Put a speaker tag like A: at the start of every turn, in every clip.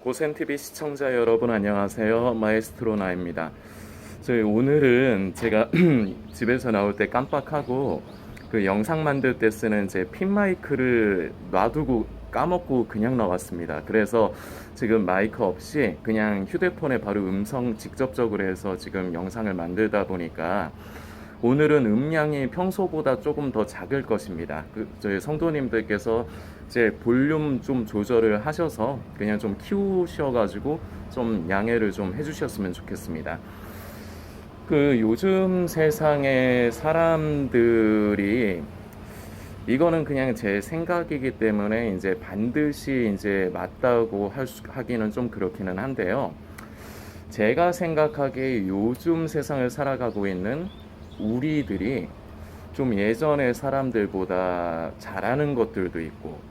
A: 보센TV 시청자 여러분 안녕하세요. 마에스트로 나입니다. 오늘은 제가 집에서 나올 때 깜빡하고 그 영상 만들 때 쓰는 제 핀 마이크를 놔두고 까먹고 그냥 나왔습니다. 그래서 지금 마이크 없이 그냥 휴대폰에 바로 음성 직접적으로 해서 지금 영상을 만들다 보니까 오늘은 음량이 평소보다 조금 더 작을 것입니다. 저희 성도님들께서 제 볼륨 좀 조절을 하셔서 그냥 좀 키우셔가지고 좀 양해를 좀 해주셨으면 좋겠습니다. 요즘 세상의 사람들이 이거는 그냥 제 생각이기 때문에 이제 반드시 이제 맞다고 하기는 좀 그렇기는 한데요. 제가 생각하기에 요즘 세상을 살아가고 있는 우리들이 좀 예전의 사람들보다 잘하는 것들도 있고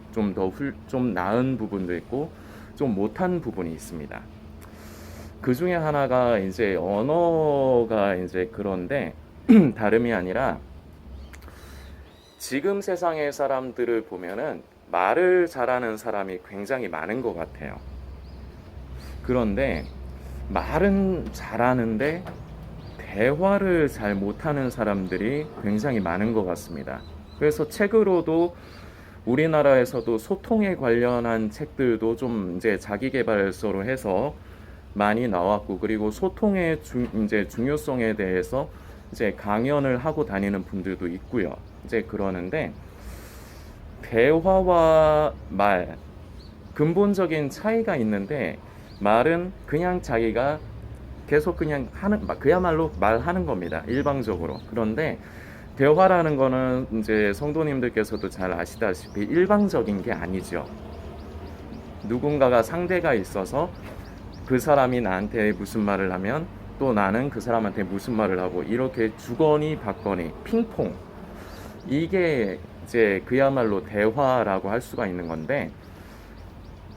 A: 좀 나은 부분도 있고 좀 못한 부분이 있습니다. 그 중에 하나가 이제 언어가 이제 그런데 다름이 아니라 지금 세상의 사람들을 보면은 말을 잘하는 사람이 굉장히 많은 것 같아요. 그런데 말은 잘하는데 대화를 잘 못하는 사람들이 굉장히 많은 것 같습니다. 그래서 책으로도 우리나라에서도 소통에 관련한 책들도 좀 이제 자기계발서로 해서 많이 나왔고, 그리고 소통의 이제 중요성에 대해서 이제 강연을 하고 다니는 분들도 있고요. 이제 그러는데 대화와 말 근본적인 차이가 있는데, 말은 그냥 자기가 계속 그냥 하는, 그야말로 말하는 겁니다. 일방적으로. 그런데 대화라는 거는 이제 성도님들께서도 잘 아시다시피 일방적인 게 아니죠. 누군가가 상대가 있어서 그 사람이 나한테 무슨 말을 하면 또 나는 그 사람한테 무슨 말을 하고, 이렇게 주거니 받거니 핑퐁, 이게 이제 그야말로 대화라고 할 수가 있는 건데,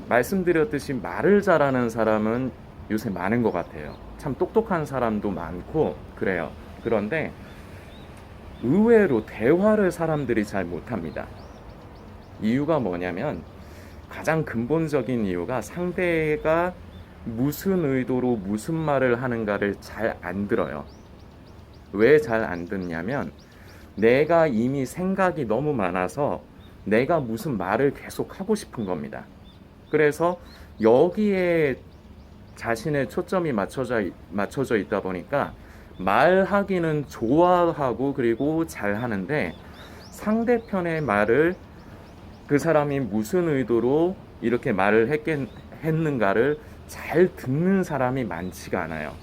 A: 말씀드렸듯이 말을 잘하는 사람은 요새 많은 것 같아요. 참 똑똑한 사람도 많고 그래요. 그런데 의외로 대화를 사람들이 잘 못합니다. 이유가 뭐냐면, 가장 근본적인 이유가 상대가 무슨 의도로 무슨 말을 하는가를 잘 안 들어요. 왜 잘 안 듣냐면, 내가 이미 생각이 너무 많아서 내가 무슨 말을 계속 하고 싶은 겁니다. 그래서 여기에 자신의 초점이 맞춰져 있다 보니까 말하기는 좋아하고 그리고 잘 하는데, 상대편의 말을 그 사람이 무슨 의도로 이렇게 말을 했는가를 잘 듣는 사람이 많지가 않아요.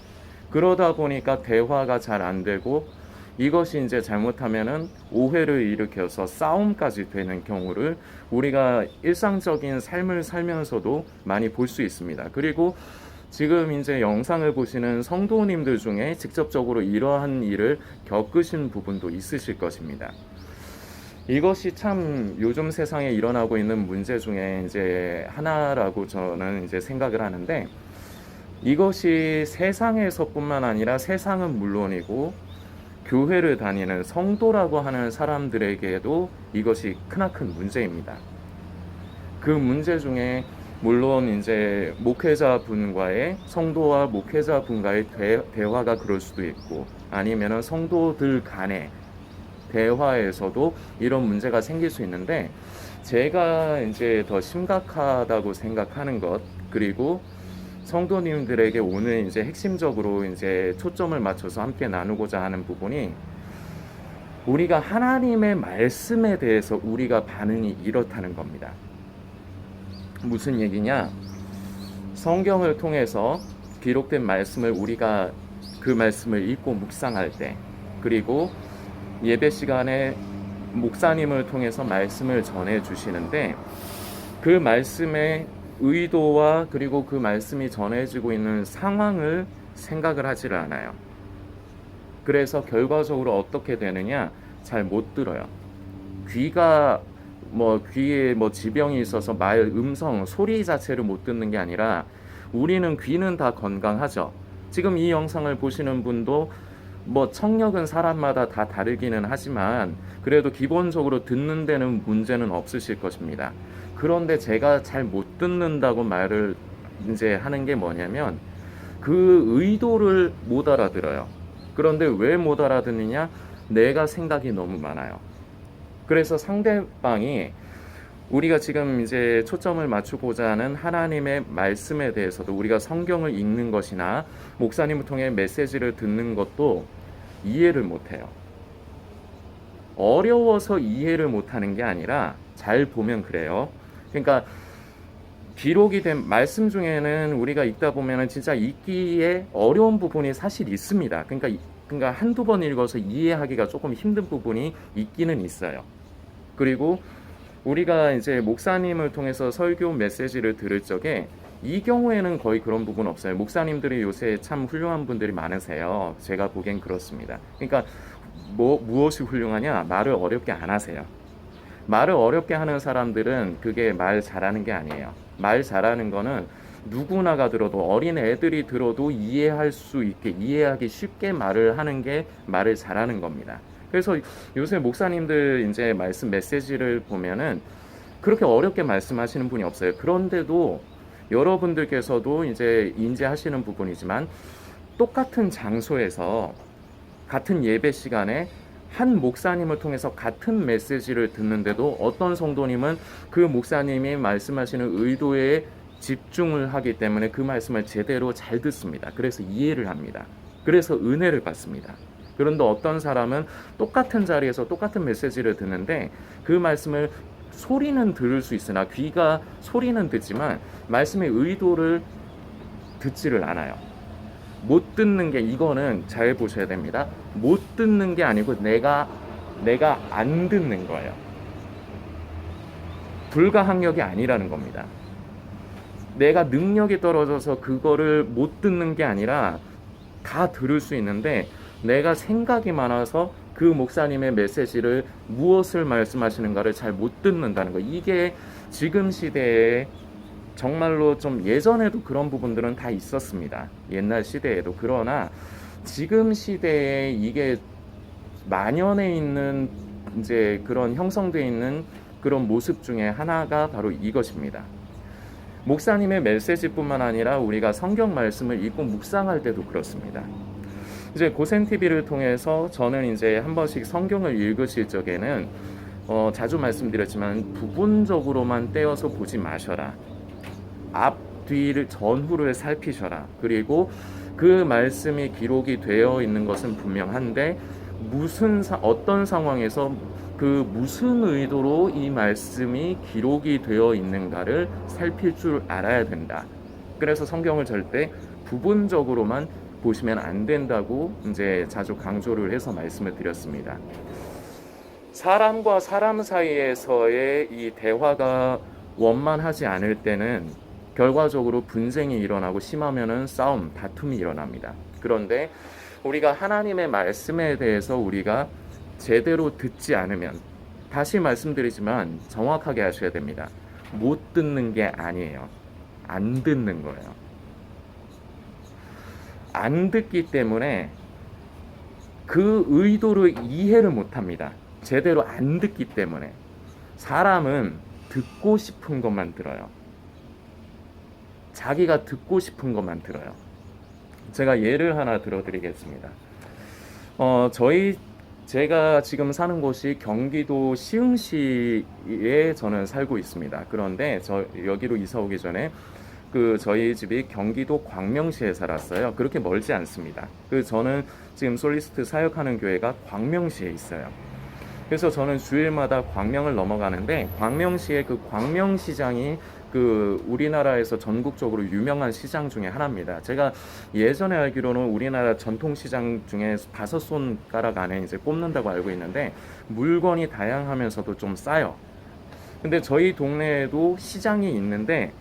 A: 그러다 보니까 대화가 잘 안 되고, 이것이 이제 잘못하면은 오해를 일으켜서 싸움까지 되는 경우를 우리가 일상적인 삶을 살면서도 많이 볼 수 있습니다. 그리고 지금 이제 영상을 보시는 성도님들 중에 직접적으로 이러한 일을 겪으신 부분도 있으실 것입니다. 이것이 참 요즘 세상에 일어나고 있는 문제 중에 이제 하나라고 저는 이제 생각을 하는데, 이것이 세상에서뿐만 아니라 세상은 물론이고 교회를 다니는 성도라고 하는 사람들에게도 이것이 크나큰 문제입니다. 그 문제 중에 물론 이제 성도와 목회자분과의 대화가 그럴 수도 있고, 아니면은 성도들 간의 대화에서도 이런 문제가 생길 수 있는데, 제가 이제 더 심각하다고 생각하는 것, 그리고 성도님들에게 오늘 이제 핵심적으로 이제 초점을 맞춰서 함께 나누고자 하는 부분이, 우리가 하나님의 말씀에 대해서 우리가 반응이 이렇다는 겁니다. 무슨 얘기냐? 성경을 통해서 기록된 말씀을 우리가 그 말씀을 읽고 묵상할 때, 그리고 예배 시간에 목사님을 통해서 말씀을 전해 주시는데, 그 말씀의 의도와 그리고 그 말씀이 전해지고 있는 상황을 생각을 하지를 않아요. 그래서 결과적으로 어떻게 되느냐? 잘 못 들어요. 귀에 지병이 있어서 음성, 소리 자체를 못 듣는 게 아니라, 우리는 귀는 다 건강하죠. 지금 이 영상을 보시는 분도 청력은 사람마다 다 다르기는 하지만 그래도 기본적으로 듣는 데는 문제는 없으실 것입니다. 그런데 제가 잘 못 듣는다고 말을 이제 하는 게 뭐냐면 그 의도를 못 알아들어요. 그런데 왜 못 알아듣느냐? 내가 생각이 너무 많아요. 그래서 상대방이 우리가 지금 이제 초점을 맞추고자 하는 하나님의 말씀에 대해서도 우리가 성경을 읽는 것이나 목사님을 통해 메시지를 듣는 것도 이해를 못해요. 어려워서 이해를 못하는 게 아니라 잘 보면 그래요. 그러니까 기록이 된 말씀 중에는 우리가 읽다 보면은 진짜 읽기에 어려운 부분이 사실 있습니다. 그러니까 한두 번 읽어서 이해하기가 조금 힘든 부분이 있기는 있어요. 그리고 우리가 이제 목사님을 통해서 설교 메시지를 들을 적에 이 경우에는 거의 그런 부분 없어요. 목사님들이 요새 참 훌륭한 분들이 많으세요. 제가 보기엔 그렇습니다. 그러니까 무엇이 훌륭하냐? 말을 어렵게 안 하세요. 말을 어렵게 하는 사람들은 그게 말 잘하는 게 아니에요. 말 잘하는 거는 누구나가 들어도 어린 애들이 들어도 이해할 수 있게 이해하기 쉽게 말을 하는 게 말을 잘하는 겁니다. 그래서 요새 목사님들 이제 말씀 메시지를 보면은 그렇게 어렵게 말씀하시는 분이 없어요. 그런데도 여러분들께서도 이제 인지하시는 부분이지만 똑같은 장소에서 같은 예배 시간에 한 목사님을 통해서 같은 메시지를 듣는데도 어떤 성도님은 그 목사님이 말씀하시는 의도에 집중을 하기 때문에 그 말씀을 제대로 잘 듣습니다. 그래서 이해를 합니다. 그래서 은혜를 받습니다. 그런데 어떤 사람은 똑같은 자리에서 똑같은 메시지를 듣는데 그 말씀을 소리는 들을 수 있으나 귀가 소리는 듣지만 말씀의 의도를 듣지를 않아요. 못 듣는 게 이거는 잘 보셔야 됩니다. 못 듣는 게 아니고 내가 안 듣는 거예요. 불가항력이 아니라는 겁니다. 내가 능력이 떨어져서 그거를 못 듣는 게 아니라 다 들을 수 있는데 내가 생각이 많아서 그 목사님의 메시지를 무엇을 말씀하시는가를 잘 못 듣는다는 거. 이게 지금 시대에 정말로 좀 예전에도 그런 부분들은 다 있었습니다. 옛날 시대에도. 그러나 지금 시대에 이게 만연해 있는 이제 그런 형성되어 있는 그런 모습 중에 하나가 바로 이것입니다. 목사님의 메시지뿐만 아니라 우리가 성경 말씀을 읽고 묵상할 때도 그렇습니다. 이제 고센TV를 통해서 저는 이제 한 번씩 성경을 읽으실 적에는 자주 말씀드렸지만 부분적으로만 떼어서 보지 마셔라. 앞, 뒤를 전후를 살피셔라. 그리고 그 말씀이 기록이 되어 있는 것은 분명한데 어떤 상황에서 그 무슨 의도로 이 말씀이 기록이 되어 있는가를 살필 줄 알아야 된다. 그래서 성경을 절대 부분적으로만 보시면 안 된다고 이제 자주 강조를 해서 말씀을 드렸습니다. 사람과 사람 사이에서의 이 대화가 원만하지 않을 때는 결과적으로 분쟁이 일어나고 심하면은 싸움, 다툼이 일어납니다. 그런데 우리가 하나님의 말씀에 대해서 우리가 제대로 듣지 않으면 다시 말씀드리지만 정확하게 하셔야 됩니다. 못 듣는 게 아니에요. 안 듣는 거예요. 안 듣기 때문에 그 의도를 이해를 못합니다. 제대로 안 듣기 때문에. 사람은 듣고 싶은 것만 들어요. 자기가 듣고 싶은 것만 들어요. 제가 예를 하나 들어드리겠습니다. 제가 지금 사는 곳이 경기도 시흥시에 저는 살고 있습니다. 그런데 여기로 이사 오기 전에 저희 집이 경기도 광명시에 살았어요. 그렇게 멀지 않습니다. 저는 지금 솔리스트 사역하는 교회가 광명시에 있어요. 그래서 저는 주일마다 광명을 넘어가는데 광명시의 그 광명시장이 우리나라에서 전국적으로 유명한 시장 중에 하나입니다. 제가 예전에 알기로는 우리나라 전통시장 중에 5손가락 안에 이제 꼽는다고 알고 있는데 물건이 다양하면서도 좀 싸요. 근데 저희 동네에도 시장이 있는데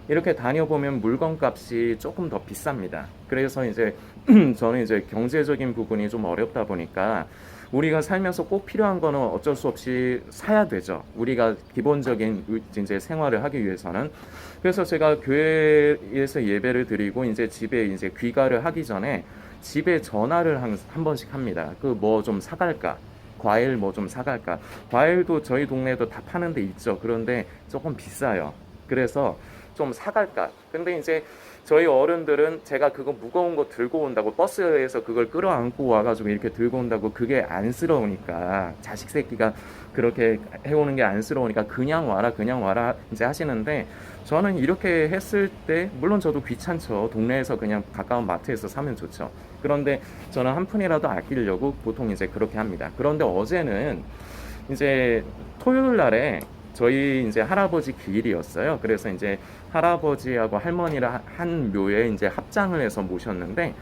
A: 이렇게 다녀보면 물건값이 조금 더 비쌉니다. 그래서 이제 저는 이제 경제적인 부분이 좀 어렵다 보니까 우리가 살면서 꼭 필요한 거는 어쩔 수 없이 사야 되죠. 우리가 기본적인 이제 생활을 하기 위해서는. 그래서 제가 교회에서 예배를 드리고 이제 집에 이제 귀가를 하기 전에 집에 전화를 한 번씩 합니다. 뭐 좀 사갈까? 과일 뭐 좀 사갈까? 과일도 저희 동네에도 다 파는 데 있죠. 그런데 조금 비싸요. 그래서 좀 사갈까. 근데 이제 저희 어른들은 제가 그거 무거운 거 들고 온다고, 버스에서 그걸 끌어안고 와가지고 이렇게 들고 온다고 그게 안쓰러우니까, 자식 새끼가 그렇게 해오는 게 안쓰러우니까 그냥 와라 그냥 와라 이제 하시는데, 저는 이렇게 했을 때 물론 저도 귀찮죠. 동네에서 그냥 가까운 마트에서 사면 좋죠. 그런데 저는 한 푼이라도 아끼려고 보통 이제 그렇게 합니다. 그런데 어제는 이제 토요일 날에 저희 이제 할아버지 기일이었어요. 그래서 이제 할아버지하고 할머니를 한 묘에 이제 합장을 해서 모셨는데,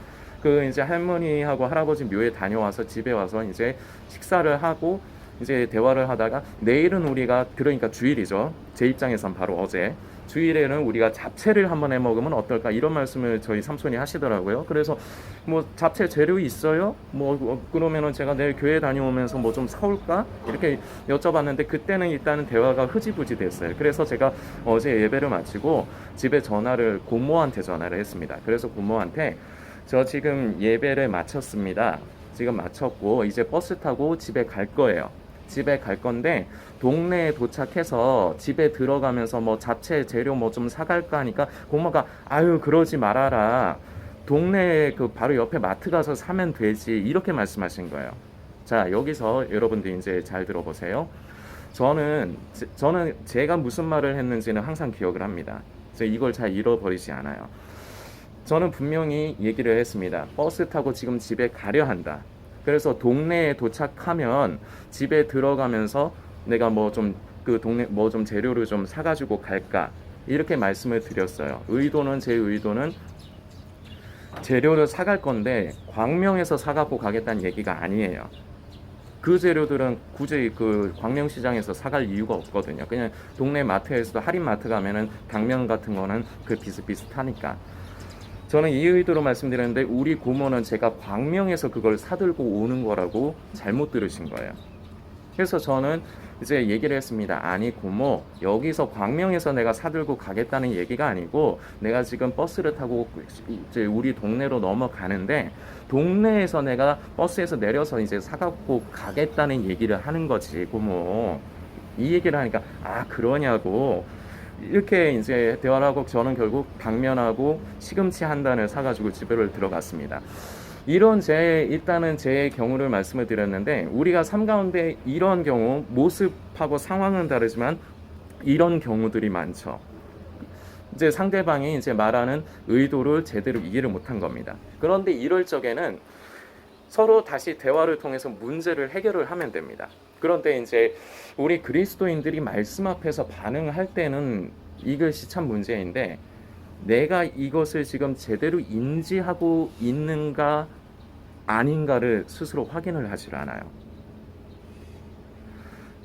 A: 그 이제 할머니하고 할아버지 묘에 다녀와서 집에 와서 이제 식사를 하고 이제 대화를 하다가, 내일은 우리가, 그러니까 주일이죠. 제 입장에선 바로 어제, 주일에는 우리가 잡채를 한번 해 먹으면 어떨까, 이런 말씀을 저희 삼촌이 하시더라고요. 그래서 뭐 잡채 재료 있어요? 뭐 그러면은 제가 내일 교회 다녀오면서 뭐 좀 사올까? 이렇게 여쭤봤는데, 그때는 일단은 대화가 흐지부지 됐어요. 그래서 제가 어제 예배를 마치고 집에 고모한테 전화를 했습니다. 그래서 고모한테, 저 지금 예배를 마쳤습니다. 지금 마쳤고 이제 버스 타고 집에 갈 거예요. 집에 갈 건데 동네에 도착해서 집에 들어가면서 뭐 잡채 재료 뭐 좀 사갈까 하니까, 고모가 아유 그러지 말아라, 동네에 그 바로 옆에 마트 가서 사면 되지, 이렇게 말씀하신 거예요. 자, 여기서 여러분들 이제 잘 들어보세요. 저는 제가 무슨 말을 했는지는 항상 기억을 합니다. 이걸 잘 잃어버리지 않아요. 저는 분명히 얘기를 했습니다. 버스 타고 지금 집에 가려 한다. 그래서 동네에 도착하면 집에 들어가면서 내가 뭐 좀 그 동네 뭐 좀 재료를 좀 사가지고 갈까, 이렇게 말씀을 드렸어요. 제 의도는 재료를 사갈 건데 광명에서 사갖고 가겠다는 얘기가 아니에요. 그 재료들은 굳이 그 광명시장에서 사갈 이유가 없거든요. 그냥 동네 마트에서도, 할인 마트 가면은 당면 같은 거는 그 비슷비슷하니까. 저는 이 의도로 말씀드렸는데, 우리 고모는 제가 광명에서 그걸 사들고 오는 거라고 잘못 들으신 거예요. 그래서 저는 이제 얘기를 했습니다. 아니 고모, 여기서 광명에서 내가 사들고 가겠다는 얘기가 아니고, 내가 지금 버스를 타고 이제 우리 동네로 넘어가는데, 동네에서 내가 버스에서 내려서 이제 사갖고 가겠다는 얘기를 하는 거지 고모. 이 얘기를 하니까, 아 그러냐고, 이렇게 이제 대화를 하고, 저는 결국 당면하고 시금치 한 단을 사가지고 집에 들어갔습니다. 일단은 제 경우를 말씀을 드렸는데, 우리가 삶 가운데 이런 경우, 모습하고 상황은 다르지만 이런 경우들이 많죠. 이제 상대방이 이제 말하는 의도를 제대로 이해를 못한 겁니다. 그런데 이럴 적에는 서로 다시 대화를 통해서 문제를 해결을 하면 됩니다. 그런데 이제 우리 그리스도인들이 말씀 앞에서 반응할 때는 이것이 참 문제인데, 내가 이것을 지금 제대로 인지하고 있는가 아닌가를 스스로 확인을 하질 않아요.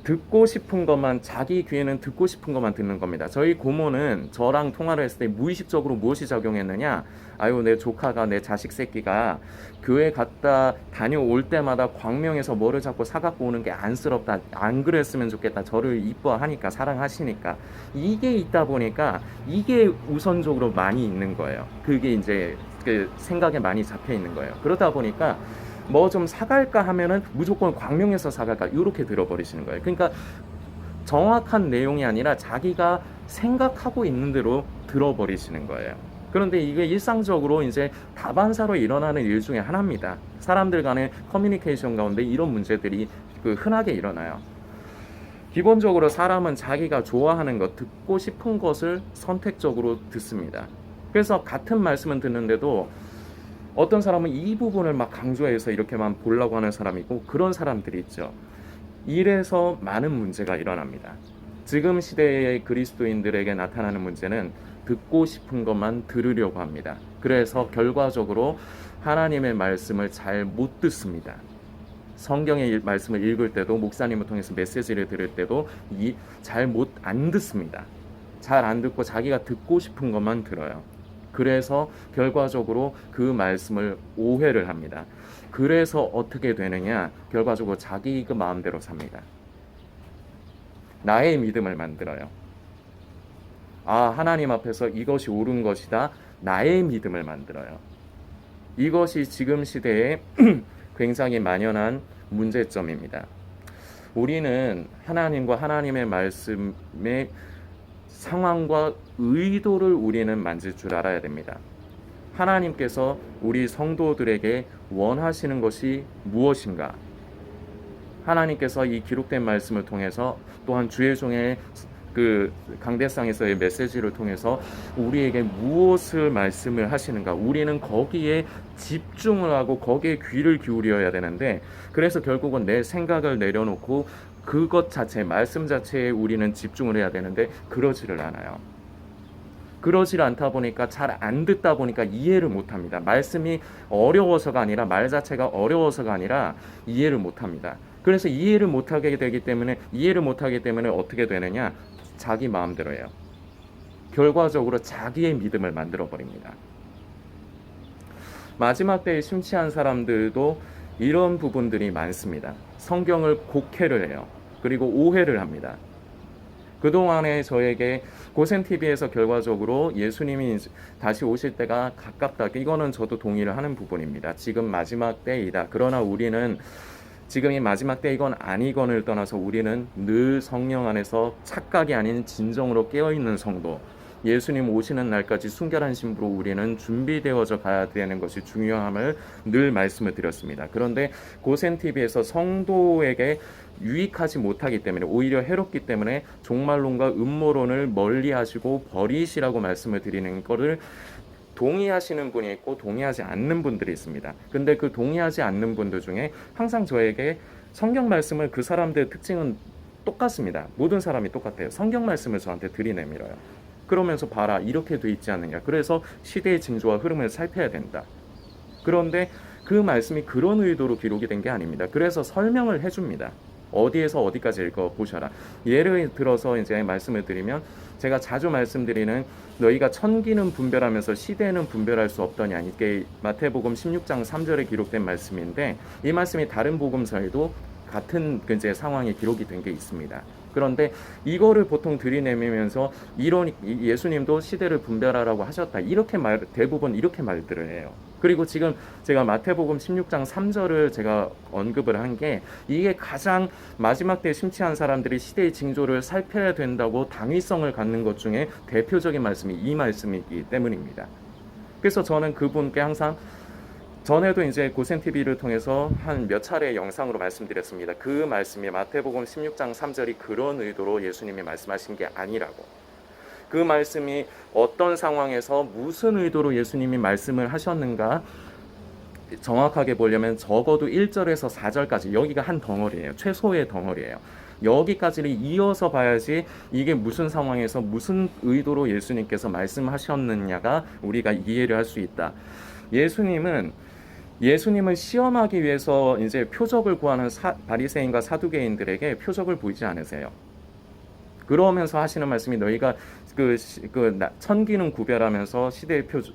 A: 듣고 싶은 것만, 자기 귀에는 듣고 싶은 것만 듣는 겁니다. 저희 고모는 저랑 통화를 했을 때 무의식적으로 무엇이 작용했느냐, 아유 내 조카가, 내 자식 새끼가 교회 갔다 다녀올 때마다 광명에서 뭐를 자꾸 사갖고 오는 게 안쓰럽다, 안 그랬으면 좋겠다, 저를 이뻐하니까, 사랑하시니까, 이게 있다 보니까 이게 우선적으로 많이 있는 거예요. 그게 이제 그 생각에 많이 잡혀 있는 거예요. 그러다 보니까 뭐 좀 사갈까 하면은 무조건 광명에서 사갈까, 이렇게 들어버리시는 거예요. 그러니까 정확한 내용이 아니라 자기가 생각하고 있는 대로 들어버리시는 거예요. 그런데 이게 일상적으로 이제 다반사로 일어나는 일 중에 하나입니다. 사람들 간의 커뮤니케이션 가운데 이런 문제들이 흔하게 일어나요. 기본적으로 사람은 자기가 좋아하는 것, 듣고 싶은 것을 선택적으로 듣습니다. 그래서 같은 말씀은 듣는데도 어떤 사람은 이 부분을 막 강조해서 이렇게만 보려고 하는 사람이 있고, 그런 사람들이 있죠. 이래서 많은 문제가 일어납니다. 지금 시대의 그리스도인들에게 나타나는 문제는 듣고 싶은 것만 들으려고 합니다. 그래서 결과적으로 하나님의 말씀을 잘 못 듣습니다. 성경의 말씀을 읽을 때도, 목사님을 통해서 메시지를 들을 때도 잘 안 듣습니다. 잘 안 듣고 자기가 듣고 싶은 것만 들어요. 그래서 결과적으로 그 말씀을 오해를 합니다. 그래서 어떻게 되느냐, 결과적으로 자기 그 마음대로 삽니다. 나의 믿음을 만들어요. 아, 하나님 앞에서 이것이 옳은 것이다, 나의 믿음을 만들어요. 이것이 지금 시대에 굉장히 만연한 문제점입니다. 우리는 하나님과 하나님의 말씀에 상황과 의도를 우리는 만질 줄 알아야 됩니다. 하나님께서 우리 성도들에게 원하시는 것이 무엇인가? 하나님께서 이 기록된 말씀을 통해서 또한 주의 종의 그 강대상에서의 메시지를 통해서 우리에게 무엇을 말씀을 하시는가? 우리는 거기에 집중을 하고 거기에 귀를 기울여야 되는데, 그래서 결국은 내 생각을 내려놓고 그것 자체, 말씀 자체에 우리는 집중을 해야 되는데 그러지를 않아요. 그러질 않다 보니까 잘 안 듣다 보니까 이해를 못합니다. 말씀이 어려워서가 아니라, 말 자체가 어려워서가 아니라 이해를 못합니다. 그래서 이해를 못하게 되기 때문에, 어떻게 되느냐? 자기 마음대로 해요. 결과적으로 자기의 믿음을 만들어 버립니다. 마지막 때에 심취한 사람들도 이런 부분들이 많습니다. 성경을 곡해를 해요. 그리고 오해를 합니다. 그동안에 저에게 고센TV에서 결과적으로 예수님이 다시 오실 때가 가깝다, 이거는 저도 동의를 하는 부분입니다. 지금 마지막 때이다. 그러나 우리는 지금이 마지막 때이건 아니건을 떠나서 우리는 늘 성령 안에서 착각이 아닌 진정으로 깨어있는 성도, 예수님 오시는 날까지 순결한 신부로 우리는 준비되어져 가야 되는 것이 중요함을 늘 말씀을 드렸습니다. 그런데 고센TV에서 성도에게 유익하지 못하기 때문에, 오히려 해롭기 때문에 종말론과 음모론을 멀리하시고 버리시라고 말씀을 드리는 것을 동의하시는 분이 있고 동의하지 않는 분들이 있습니다. 근데 그 동의하지 않는 분들 중에 항상 저에게 성경 말씀을, 그 사람들의 특징은 똑같습니다. 모든 사람이 똑같아요. 성경 말씀을 저한테 들이내밀어요. 그러면서 봐라, 이렇게 돼 있지 않느냐. 그래서 시대의 징조와 흐름을 살펴야 된다. 그런데 그 말씀이 그런 의도로 기록이 된 게 아닙니다. 그래서 설명을 해줍니다. 어디에서 어디까지 읽어보셔라. 예를 들어서 이제 말씀을 드리면, 제가 자주 말씀드리는 너희가 천기는 분별하면서 시대는 분별할 수 없더냐, 이게 마태복음 16장 3절에 기록된 말씀인데, 이 말씀이 다른 복음서에도 같은 이제 상황에 기록이 된 게 있습니다. 그런데 이거를 보통 들이내면서 이런 예수님도 시대를 분별하라고 하셨다, 이렇게 대부분 이렇게 말들을 해요. 그리고 지금 제가 마태복음 16장 3절을 제가 언급을 한 게, 이게 가장 마지막 때 심취한 사람들이 시대의 징조를 살펴야 된다고 당위성을 갖는 것 중에 대표적인 말씀이 이 말씀이기 때문입니다. 그래서 저는 그분께 항상, 전에도 이제 고센TV를 통해서 한 몇 차례 영상으로 말씀드렸습니다. 그 말씀이 마태복음 16장 3절이 그런 의도로 예수님이 말씀하신 게 아니라고. 그 말씀이 어떤 상황에서 무슨 의도로 예수님이 말씀을 하셨는가 정확하게 보려면 적어도 1절에서 4절까지, 여기가 한 덩어리예요. 최소의 덩어리예요. 여기까지를 이어서 봐야지 이게 무슨 상황에서 무슨 의도로 예수님께서 말씀하셨느냐가 우리가 이해를 할 수 있다. 예수님을 시험하기 위해서 이제 표적을 구하는 바리새인과 사두개인들에게 표적을 보이지 않으세요. 그러면서 하시는 말씀이, 너희가 천기는 구별하면서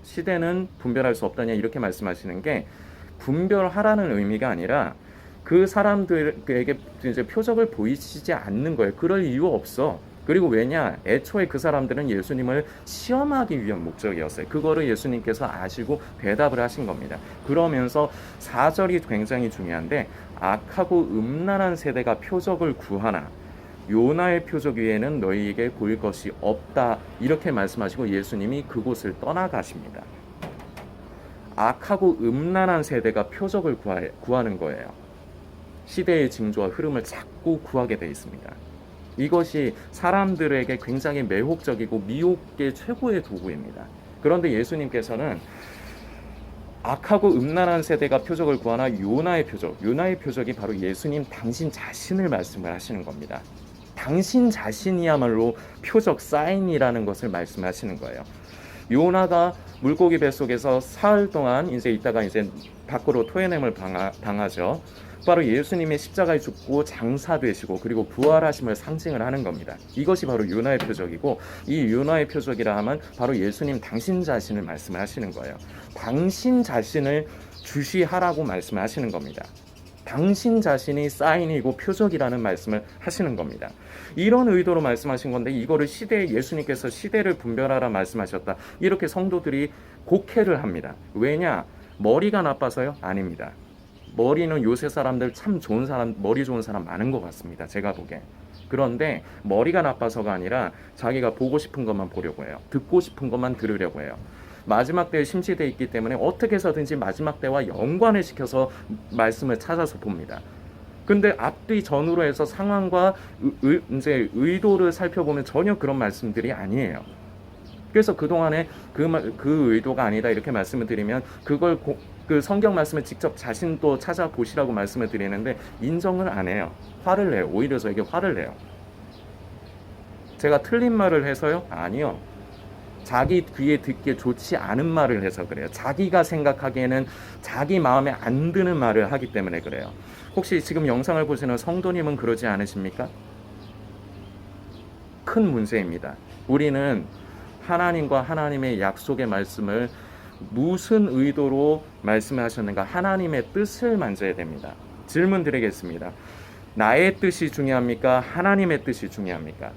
A: 시대는 분별할 수 없다냐, 이렇게 말씀하시는 게 분별하라는 의미가 아니라 그 사람들에게 이제 표적을 보이시지 않는 거예요. 그럴 이유 없어. 그리고 왜냐? 애초에 그 사람들은 예수님을 시험하기 위한 목적이었어요. 그거를 예수님께서 아시고 대답을 하신 겁니다. 그러면서 4절이 굉장히 중요한데, 악하고 음란한 세대가 표적을 구하나 요나의 표적 위에는 너희에게 보일 것이 없다, 이렇게 말씀하시고 예수님이 그곳을 떠나가십니다. 악하고 음란한 세대가 표적을 구하는 거예요. 시대의 징조와 흐름을 자꾸 구하게 돼 있습니다. 이것이 사람들에게 굉장히 매혹적이고 미혹의 최고의 도구입니다. 그런데 예수님께서는 악하고 음란한 세대가 표적을 구하나 요나의 표적이 바로 예수님 당신 자신을 말씀을 하시는 겁니다. 당신 자신이야말로 표적, 사인이라는 것을 말씀하시는 거예요. 요나가 물고기 뱃속에서 사흘 동안 이제 있다가 이제 밖으로 토해냄을 당하죠. 바로 예수님의 십자가에 죽고 장사되시고 그리고 부활하심을 상징을 하는 겁니다. 이것이 바로 요나의 표적이고, 이 요나의 표적이라 하면 바로 예수님 당신 자신을 말씀을 하시는 거예요. 당신 자신을 주시하라고 말씀을 하시는 겁니다. 당신 자신이 사인이고 표적이라는 말씀을 하시는 겁니다. 이런 의도로 말씀하신 건데, 이거를 예수님께서 시대를 분별하라 말씀하셨다, 이렇게 성도들이 곡해를 합니다. 왜냐? 머리가 나빠서요? 아닙니다. 머리는 요새 사람들 참 좋은 사람, 머리 좋은 사람 많은 것 같습니다. 제가 보기엔. 그런데 머리가 나빠서가 아니라 자기가 보고 싶은 것만 보려고 해요. 듣고 싶은 것만 들으려고 해요. 마지막 때에 심취되어 있기 때문에 어떻게 해서든지 마지막 때와 연관을 시켜서 말씀을 찾아서 봅니다. 근데 앞뒤 전후로 해서 상황과 이제 의도를 살펴보면 전혀 그런 말씀들이 아니에요. 그래서 그동안에 그 의도가 아니다 이렇게 말씀을 드리면 그걸 그 성경 말씀을 직접 자신도 찾아보시라고 말씀을 드리는데 인정을 안 해요. 화를 내요. 오히려 저에게 화를 내요. 제가 틀린 말을 해서요? 아니요. 자기 귀에 듣기에 좋지 않은 말을 해서 그래요. 자기가 생각하기에는 자기 마음에 안 드는 말을 하기 때문에 그래요. 혹시 지금 영상을 보시는 성도님은 그러지 않으십니까? 큰 문제입니다. 우리는 하나님과 하나님의 약속의 말씀을 무슨 의도로 말씀하셨는가 하나님의 뜻을 만져야 됩니다. 질문 드리겠습니다. 나의 뜻이 중요합니까? 하나님의 뜻이 중요합니까?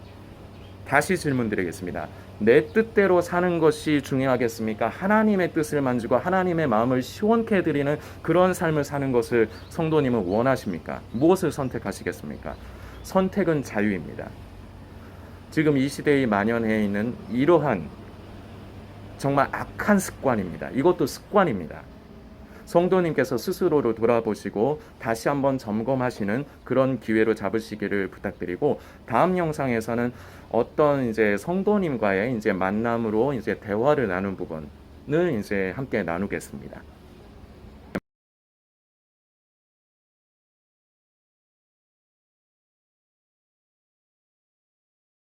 A: 다시 질문 드리겠습니다. 내 뜻대로 사는 것이 중요하겠습니까? 하나님의 뜻을 만지고 하나님의 마음을 시원케 해드리는 그런 삶을 사는 것을 성도님은 원하십니까? 무엇을 선택하시겠습니까? 선택은 자유입니다. 지금 이 시대에 만연해 있는 이러한 정말 악한 습관입니다. 이것도 습관입니다. 성도님께서 스스로를 돌아보시고 다시 한번 점검하시는 그런 기회로 잡으시기를 부탁드리고, 다음 영상에서는 어떤 이제 성도님과의 이제 만남으로 이제 대화를 나눈 부분을 이제 함께 나누겠습니다.